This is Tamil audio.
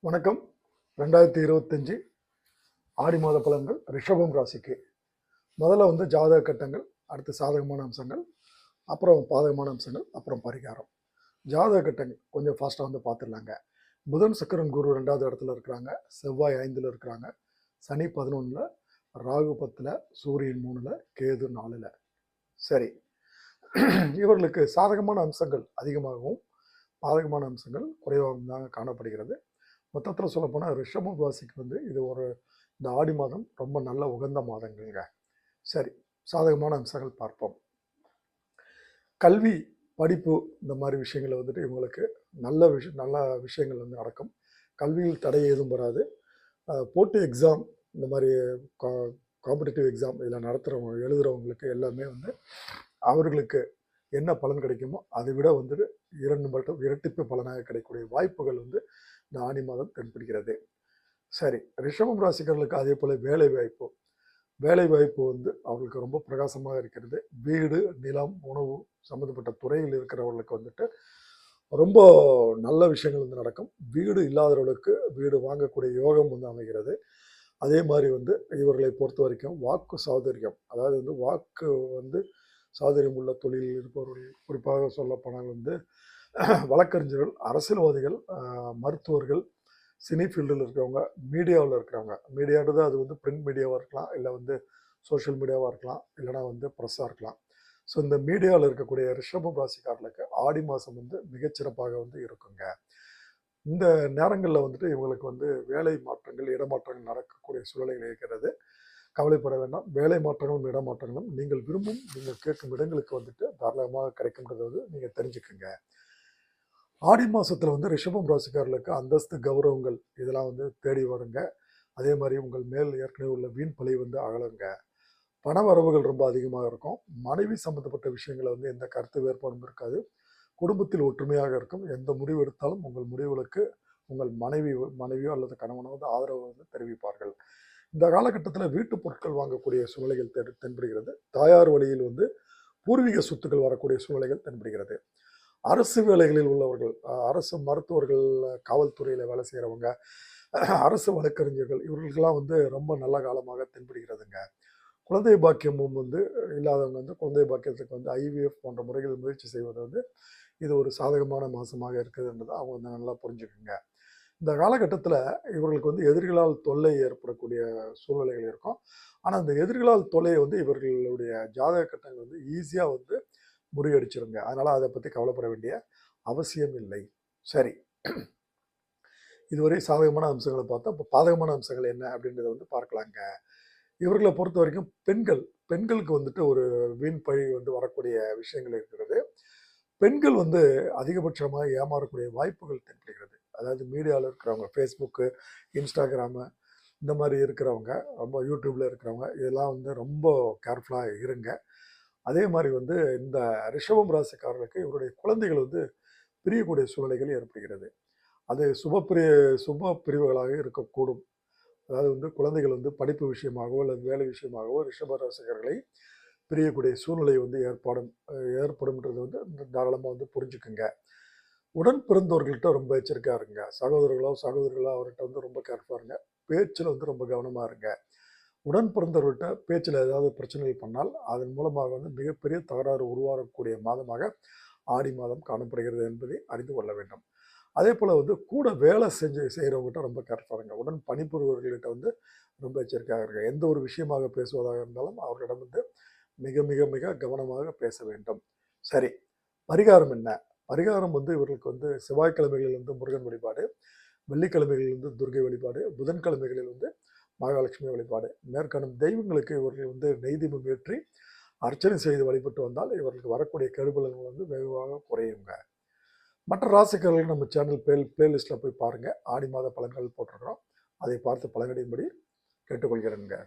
வணக்கம். 2025 ஆடி மாத பலன்கள் ரிஷபம் ராசிக்கு. முதல்ல ஜாதக கட்டங்கள், அடுத்து சாதகமான அம்சங்கள், அப்புறம் பாதகமான அம்சங்கள், அப்புறம் பரிகாரம். ஜாதக கட்டங்கள் கொஞ்சம் ஃபாஸ்ட்டாக பார்த்துடலாங்க. புதன் சுக்கிரன் குரு 2வது இடத்துல இருக்கிறாங்க, செவ்வாய் 5ல் இருக்கிறாங்க, சனி 11ல், ராகு 10ல், சூரியன் 3ல், கேது 4ல். சரி, இவர்களுக்கு சாதகமான அம்சங்கள் அதிகமாகவும் பாதகமான அம்சங்கள் குறைவாகவும் தாங்க காணப்படுகிறது. மொத்தத்தில் சொல்லப்போனால் ரிஷபம் ராசிக்கு இது இந்த ஆடி மாதம் ரொம்ப நல்ல உகந்த மாதங்கள்ங்க. சரி, சாதகமான அம்சங்கள் பார்ப்போம். கல்வி, படிப்பு இந்த மாதிரி விஷயங்களை இவங்களுக்கு நல்ல விஷயங்கள் நடக்கும். கல்வியில் தடை ஏதும் வராது. போட்டி எக்ஸாம், இந்த மாதிரி காம்படிட்டிவ் எக்ஸாம் இதில் நடத்துகிறவங்க எழுதுகிறவங்களுக்கு எல்லாமே அவர்களுக்கு என்ன பலன் கிடைக்குமோ அதை விட 2 மடங்கு இரட்டிப்பு பலனாக கிடைக்கக்கூடிய வாய்ப்புகள் இந்த ஆடி மாதம் தென்படுகிறது. சரி, ரிஷபம் ராசிக்காரர்களுக்கு அதே போல் வேலை வாய்ப்பு அவங்களுக்கு ரொம்ப பிரகாசமாக இருக்கிறது. வீடு, நிலம், உணவு சம்மந்தப்பட்ட துறையில் இருக்கிறவர்களுக்கு ரொம்ப நல்ல விஷயங்கள் நடக்கும். வீடு இல்லாதவர்களுக்கு வீடு வாங்கக்கூடிய யோகம் அமைகிறது. அதே மாதிரி இவர்களை பொறுத்த வரைக்கும் வாக்கு சாதுரியம், அதாவது வாக்கு சாதுரியம் உள்ள தொழிலில் இருப்பவர்கள், குறிப்பாக சொல்லப்போனால் வழக்கறிஞர்கள், அரசியல்வாதிகள், மருத்துவர்கள், சினி ஃபீல்டில் இருக்கிறவங்க, மீடியாவில் இருக்கிறவங்க, மீடியான்றது அது பிரிண்ட் மீடியாவாக இருக்கலாம், இல்லை சோஷியல் மீடியாவாக இருக்கலாம், இல்லைனா ப்ரெஸ்ஸாக இருக்கலாம். ஸோ இந்த மீடியாவில் இருக்கக்கூடிய ரிஷபம் ராசிக்காரர்களுக்கு ஆடி மாதம் மிகச்சிறப்பாக இருக்குங்க. இந்த நேரங்களில் இவங்களுக்கு வேலை மாற்றங்கள், இடமாற்றங்கள் நடக்கக்கூடிய சூழ்நிலைகள் இருக்கிறது. கவலைப்பட வேண்டாம். வேலை மாற்றங்களும் இடமாற்றங்களும் நீங்கள் விரும்பும், நீங்கள் கேட்கும் இடங்களுக்கு தாராளமாக கிடைக்கும்ன்றது நீங்கள் தெரிஞ்சுக்குங்க. ஆடி மாதத்தில் ரிஷபம் ராசிக்காரர்களுக்கு அந்தஸ்து, கௌரவங்கள் இதெல்லாம் தேடி வருங்க. அதே மாதிரி உங்கள் மேல் ஏற்கனவே உள்ள வீண் பழி அகலுங்க. பண வரவுகள் ரொம்ப அதிகமாக இருக்கும். மனைவி சம்மந்தப்பட்ட விஷயங்களை எந்த கருத்து வேறுபாடும் இருக்காது. குடும்பத்தில் ஒற்றுமையாக இருக்கும். எந்த முடிவு எடுத்தாலும் உங்கள் முடிவுகளுக்கு உங்கள் மனைவியோ அல்லது கணவனோ ஆதரவு தெரிவிப்பார்கள். இந்த காலகட்டத்தில் வீட்டு பொருட்கள் வாங்கக்கூடிய சூழ்நிலைகள் தென்படுகிறது. தாயார் வழியில் பூர்வீக சொத்துக்கள் வரக்கூடிய சூழ்நிலைகள் தென்படுகிறது. அரசு வேலைகளில் உள்ளவர்கள், அரசு மருத்துவர்கள், காவல்துறையில் வேலை செய்கிறவங்க, அரசு வழக்கறிஞர்கள் இவர்களுக்கெல்லாம் ரொம்ப நல்ல காலமாக தென்படுகிறதுங்க. குழந்தை பாக்கியமும் இல்லாதவங்க குழந்தை பாக்கியத்துக்கு IVF போன்ற முறைகள் முயற்சி செய்வது இது ஒரு சாதகமான மாதமாக இருக்குதுன்றது அவங்க நல்லா புரிஞ்சுக்குங்க. இந்த காலகட்டத்தில் இவர்களுக்கு எதிரிகளால் தொல்லை ஏற்படக்கூடிய சூழ்நிலைகள் இருக்கும். ஆனால் அந்த எதிரிகளால் தொல்லையை இவர்களுடைய ஜாதக கட்டங்கள் ஈஸியாக முறியடிச்சிருங்க. அதனால் அதை பற்றி கவலைப்பட வேண்டிய அவசியம் இல்லை. சரி, இதுவரை சாதகமான அம்சங்களை பார்த்தா இப்போ பாதகமான அம்சங்கள் என்ன அப்படின்றத பார்க்கலாங்க. இவர்களை பொறுத்த வரைக்கும் பெண்களுக்கு ஒரு வீண் பழி வரக்கூடிய விஷயங்கள் இருக்கிறது. பெண்கள் அதிகபட்சமாக ஏமாறக்கூடிய வாய்ப்புகள் தென்படுகிறது. அதாவது மீடியாவில் இருக்கிறவங்க, ஃபேஸ்புக்கு, இன்ஸ்டாகிராமு இந்த மாதிரி இருக்கிறவங்க, ரொம்ப யூடியூப்பில் இருக்கிறவங்க இதெல்லாம் ரொம்ப கேர்ஃபுல்லாக இருங்க. அதே மாதிரி இந்த ரிஷபம் ராசிக்காரர்களுக்கு இவருடைய குழந்தைகள் பிரியக்கூடிய சூழ்நிலைகள் ஏற்படுகிறது. அது சுப பிரிவுகளாக இருக்கக்கூடும். அதாவது குழந்தைகள் படிப்பு விஷயமாகவோ அல்லது வேலை விஷயமாகவோ ரிஷப ராசிக்காரர்களை பிரியக்கூடிய சூழ்நிலை ஏற்படும்ன்றது தாராளமாக புரிஞ்சுக்குங்க. உடன் பிறந்தவர்கள்ட்ட ரொம்ப எச்சரிக்கையாக இருங்க. சகோதரர்களோ அவர்கிட்ட ரொம்ப கேர்ஃபுல்லாக இருங்க. பேச்சில் ரொம்ப கவனமாக இருங்க. உடன் பிறந்தவர்கள்ட்ட பேச்சில் ஏதாவது பிரச்சனைகள் பண்ணால் அதன் மூலமாக மிகப்பெரிய தகராறு உருவாகக்கூடிய மாதமாக ஆடி மாதம் காணப்படுகிறது என்பதை அறிந்து கொள்ள வேண்டும். அதே போல் கூட வேலை செய்கிறவங்ககிட்ட ரொம்ப கேர்ஃபுல்லாக இருங்க. உடன் பணிபுரிவர்கள்கிட்ட ரொம்ப எச்சரிக்கையாக இருங்க. எந்த ஒரு விஷயமாக பேசுவதாக இருந்தாலும் அவர்களிடம் மிக மிக மிக கவனமாக பேச வேண்டும். சரி, பரிகாரம் என்ன? பரிகாரம் இவர்களுக்கு செவ்வாய்க்கிழமைகளில் முருகன் வழிபாடு, வெள்ளிக்கிழமைகளில் துர்கை வழிபாடு, புதன்கிழமைகளில் மகாலட்சுமி வழிபாடு, மேற்காணும் தெய்வங்களுக்கு இவர்கள் நெய்தீபம் ஏற்றி அர்ச்சனை செய்து வழிபட்டு வந்தால் இவர்களுக்கு வரக்கூடிய கெடுபலன்கள் வெகுவாக குறையுங்க. மற்ற ராசிக்காரர்கள் நம்ம சேனல் பிளேலிஸ்ட்டில் போய் பாருங்கள். ஆடி மாத பலன்கள் போட்டிருக்கிறோம். அதை பார்த்து பலனடையும்படி கேட்டுக்கொள்கிறேங்க.